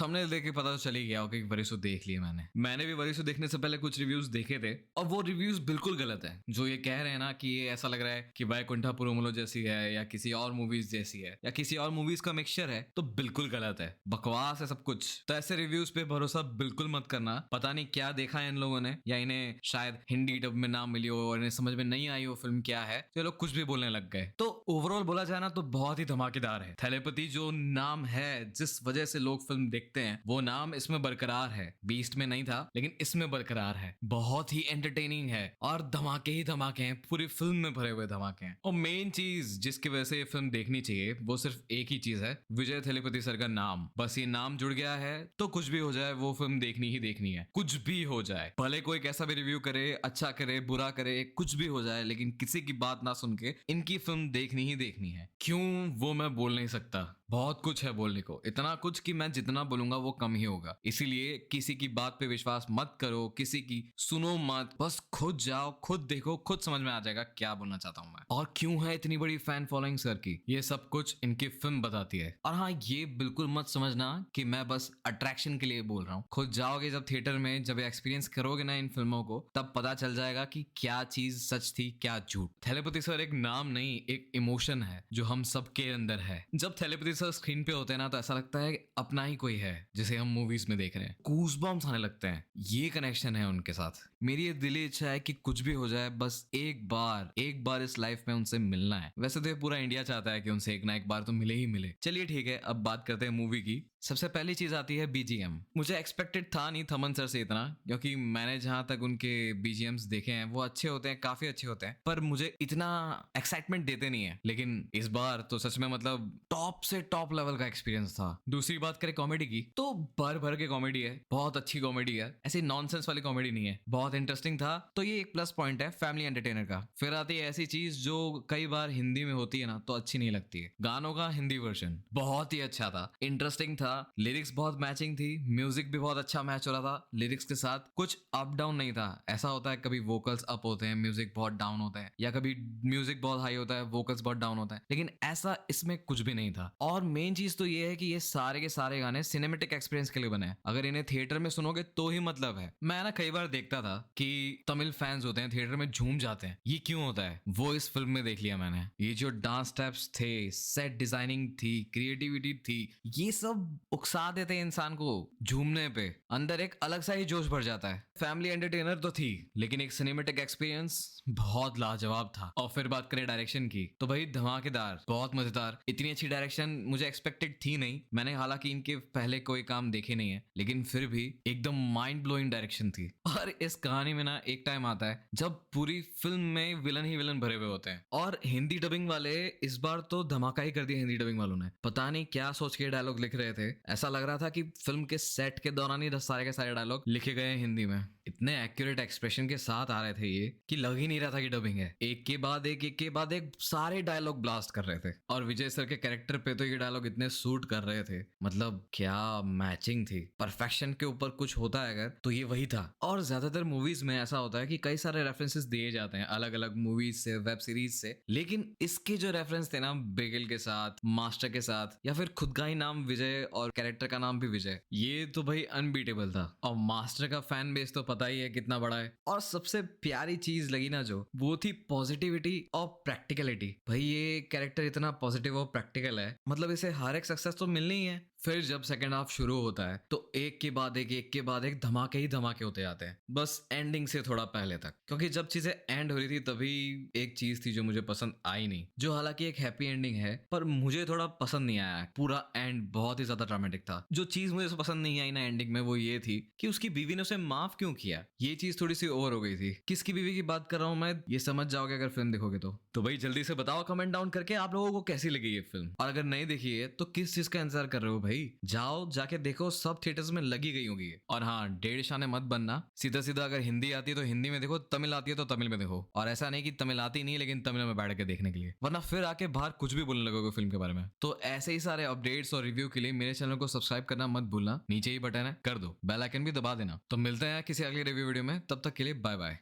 Thumbnail देख के पता तो चल ही गया होगा कि वरिसु देख लिया मैंने भी वरिसु देखने से पहले कुछ रिव्यूज देखे थे और वो रिव्यूज बिल्कुल गलत है। जो ये कह रहे हैं ना कि ये ऐसा लग रहा है कि वैकुंठपुरमुलो जैसी है या किसी और मूवीज जैसी है या किसी और मूवीज का मिक्सचर है, तो बिल्कुल गलत है, बकवास है सब कुछ। तो ऐसे रिव्यूज पे भरोसा बिल्कुल मत करना। पता नहीं क्या देखा है इन लोगों ने, या इन्हें शायद हिंदी डब में ना मिली हो और इन्हें समझ में नहीं आई हो फिल्म क्या है, तो ये लोग कुछ भी बोलने लग गए। तो ओवरऑल बोला जाए ना तो बहुत ही धमाकेदार है। थैलेपति जो नाम है, जिस वजह से लोग फिल्म देखते हैं, वो नाम इसमें बरकरार है। बीस्ट में नहीं था लेकिन इसमें बरकरार है। बहुत ही एंटरटेनिंग है और धमाके ही धमाके हैं, पूरी फिल्म में भरे हुए धमाके हैं। और मेन चीज जिसकी वजह से ये फिल्म देखनी चाहिए वो सिर्फ एक ही चीज है, विजय थैलेपति सर का नाम। बस ये नाम जुड़ गया है तो कुछ भी हो जाए वो फिल्म देखनी ही देखनी है। कुछ भी हो जाए, भले कोई कैसा भी रिव्यू करे, अच्छा करे बुरा करे, कुछ भी हो जाए, लेकिन किसी की बात ना सुन के इनकी फिल्म देखनी ही देखनी है। क्यों वो मैं बोल नहीं सकता, बहुत कुछ है बोलने को, इतना कुछ कि मैं जितना बोलूंगा वो कम ही होगा। इसीलिए किसी की बात पे विश्वास मत करो, किसी की सुनो मत, बस खुद जाओ, खुद देखो, खुद समझ में आ जाएगा क्या बोलना चाहता हूं मैं। और क्यों है इतनी बड़ी फैन फॉलोइंग सर की, ये सब कुछ इनकी फिल्म बताती है। और हाँ, ये बिल्कुल मत समझना कि मैं बस अट्रैक्शन के लिए बोल रहा हूँ। खुद जाओगे जब थिएटर में, जब एक्सपीरियंस करोगे ना इन फिल्मों को, तब पता चल जाएगा कि क्या चीज सच थी क्या झूठ। थैलेपति सर एक नाम नहीं, एक इमोशन है जो हम सबके अंदर है। जब थैलेपति सर स्क्रीन पे होते हैं ना तो ऐसा लगता है अपना ही कोई है जिसे हम मूवीज में देख रहे हैं। गूज़बम्प्स आने लगते हैं। ये कनेक्शन है उनके साथ। मेरी ये दिली इच्छा है कि कुछ भी हो जाए, बस एक बार इस लाइफ में उनसे मिलना है। वैसे तो ये पूरा इंडिया चाहता है कि उनसे एक ना एक बार तो मिले ही मिले। चलिए ठीक है, अब बात करते हैं मूवी की। सबसे पहली चीज आती है बीजीएम। मुझे एक्सपेक्टेड था नहीं थमन सर से इतना, क्योंकि मैंने जहां तक उनके बीजीएम्स देखे हैं वो अच्छे होते हैं, काफी अच्छे होते हैं, पर मुझे इतना एक्साइटमेंट देते नहीं है। लेकिन इस बार तो सच में मतलब टॉप से टॉप लेवल का एक्सपीरियंस था। दूसरी बात करें कॉमेडी की, तो भर भर के कॉमेडी है, बहुत अच्छी कॉमेडी है, ऐसी नॉनसेंस वाली कॉमेडी नहीं है, बहुत इंटरेस्टिंग था। तो ये एक प्लस पॉइंट है फैमिली एंटरटेनर का। फिर आती है ऐसी चीज जो कई बार हिंदी में होती है ना तो अच्छी नहीं लगती है। गानों का हिंदी वर्जन बहुत ही अच्छा था, इंटरेस्टिंग था, लिरिक्स बहुत मैचिंग थी, म्यूजिक भी बहुत अच्छा मैच हो रहा था लिरिक्स के साथ। कुछ अप डाउन नहीं था। ऐसा होता है कभी वोकल्स अप होते हैं, म्यूजिक बहुत डाउन होता है, या कभी म्यूजिक बहुत हाई होता है, वोकल्स बहुत डाउन होता है, लेकिन ऐसा इसमें कुछ भी नहीं था। और मेन चीज तो ये है कि ये सारे के सारे गाने सिनेमेटिक एक्सपीरियंस के लिए बने हैं। अगर इन्हें थिएटर में सुनोगे तो ही मतलब है। मैं ना कई बार देखता था कि तमिल फैंस होते हैं थिएटर में झूम जाते हैं, ये क्यों होता है? वो इस फिल्म में देख लिया मैंने। ये जो डांस स्टेप्स थे, सेट डिजाइनिंग थी, क्रिएटिविटी थी, ये सब उकसा देते हैं इंसान को झूमने पे। अंदर एक अलग सा ही जोश भर जाता है। फैमिली एंटरटेनर तो थी, लेकिन एक सिनेमेटिक एक्सपीरियंस बहुत लाजवाब था। और फिर बात करें डायरेक्शन की, तो भाई धमाकेदार, बहुत मजेदार। इतनी अच्छी डायरेक्शन मुझे एक्सपेक्टेड थी नहीं। मैंने हालांकि इनके पहले कोई काम देखे नहीं है, लेकिन फिर भी एकदम माइंड ब्लोइंग डायरेक्शन थी। और इस कहानी में ना एक टाइम आता है जब पूरी फिल्म में विलन ही विलन भरे हुए होते हैं। और हिंदी डबिंग वाले इस बार तो धमाका ही कर दिया। हिंदी डबिंग वालों ने पता नहीं क्या सोच के डायलॉग लिख रहे थे। ऐसा लग रहा था कि फिल्म के सेट के दौरान ही सारे के सारे डायलॉग लिखे गए हैं हिंदी में। इतने एक्यूरेट एक्सप्रेशन के साथ आ रहे थे ये कि लग ही नहीं रहा था कि डबिंग है। एक के बाद एक सारे डायलॉग ब्लास्ट कर रहे थे। और विजय सर के कैरेक्टर पे तो ये डायलॉग इतने सूट कर रहे थे, मतलब क्या मैचिंग थी। परफेक्शन के ऊपर कुछ होता है अगर, तो ये वही था। और ज्यादातर मूवीज में ऐसा होता है कि कई सारे रेफरेंसेस दिए जाते हैं अलग अलग मूवीज से, वेब सीरीज से, लेकिन इसके जो रेफरेंस थे ना बिगिल के साथ, मास्टर के साथ, या फिर खुद का ही नाम विजय और कैरेक्टर का नाम भी विजय, ये तो भाई अनबीटेबल था। और मास्टर का फैन बेस तो पता ही है कितना बड़ा है। और सबसे प्यारी चीज लगी ना जो, वो थी पॉजिटिविटी और प्रैक्टिकलिटी। भाई ये कैरेक्टर इतना पॉजिटिव और प्रैक्टिकल है, मतलब इसे हर एक सक्सेस तो मिलनी ही है। फिर जब सेकंड हाफ शुरू होता है तो एक के बाद एक धमाके ही धमाके होते जाते हैं, बस एंडिंग से थोड़ा पहले तक। क्योंकि जब चीजें एंड हो रही थी तभी एक चीज थी जो मुझे पसंद आई नहीं, जो हालांकि एक हैप्पी एंडिंग है, पर मुझे थोड़ा पसंद नहीं आया। पूरा एंड बहुत ही ज्यादा ड्रामेटिक था। जो चीज मुझे पसंद नहीं आई ना एंडिंग में, वो ये थी कि उसकी बीवी ने उसे माफ क्यों किया। ये चीज थोड़ी सी ओवर हो गई थी। किसकी बीवी की बात कर रहा हूं मैं, ये समझ जाओगे अगर फिल्म देखोगे तो भाई जल्दी से बताओ कमेंट डाउन करके आप लोगों को कैसी लगी ये फिल्म। और अगर नहीं देखी है तो किस चीज का इंतजार कर रहे हो भाई, जाओ जाके देखो, सब थिएटर्स में लगी गई होगी। और हाँ, डेढ़ शाने मत बनना, सीधा सीधा अगर हिंदी आती है तो हिंदी में देखो, तमिल आती है तो तमिल में देखो। और ऐसा नहीं कि तमिल आती नहीं लेकिन तमिल में बैठ के देखने के लिए, वरना फिर आके बाहर कुछ भी बोलने लगोगे फिल्म के बारे में। तो ऐसे ही सारे अपडेट्स और रिव्यू के लिए मेरे चैनल को सब्सक्राइब करना मत भूलना, नीचे ही बटन है कर दो, बेल आइकन भी दबा देना। तो मिलते हैं किसी अगले रिव्यू वीडियो में, तब तक के लिए बाय बाय।